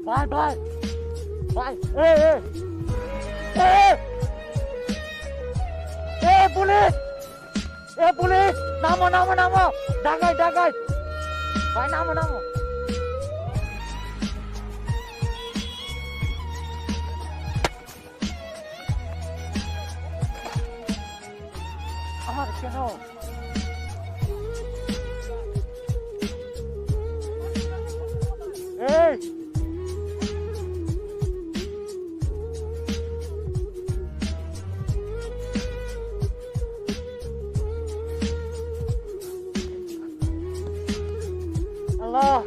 ভাই ভাই ভাই এ এ এ এ পুলিশ নামো নামো নামো ডাকাই ডাকাই ভাই নামো নামো আমার কেন এই আল্লাহ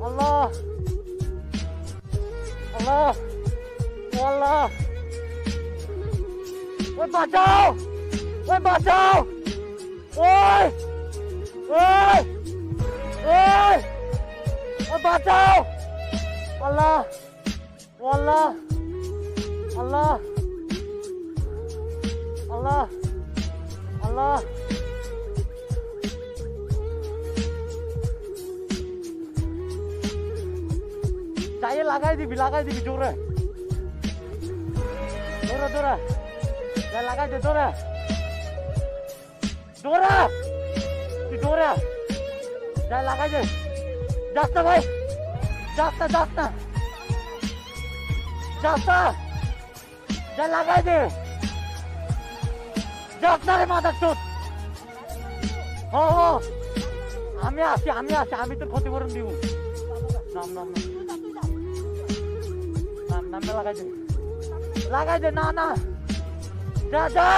আল্লাহ আল্লাহ আল্লাহ ওই বাঁচাও ওই বাঁচাও ওই ওই ওই ওই বাঁচাও আল্লাহ আল্লাহ আল্লাহ আল্লাহ আল্লাহ চাইয়ে লাগাই দিবি জোরে জোরে জোরে লাগাই দে জোরে জোরে তুই জোরে যাই লাগাই দে যাস না ভাই যাস না যাই লাগাই দে যাস না রে মাথার চোট ও আমি আসি আমি তোর ক্ষতিপূরণ দিব নাম লাগাই দে না যা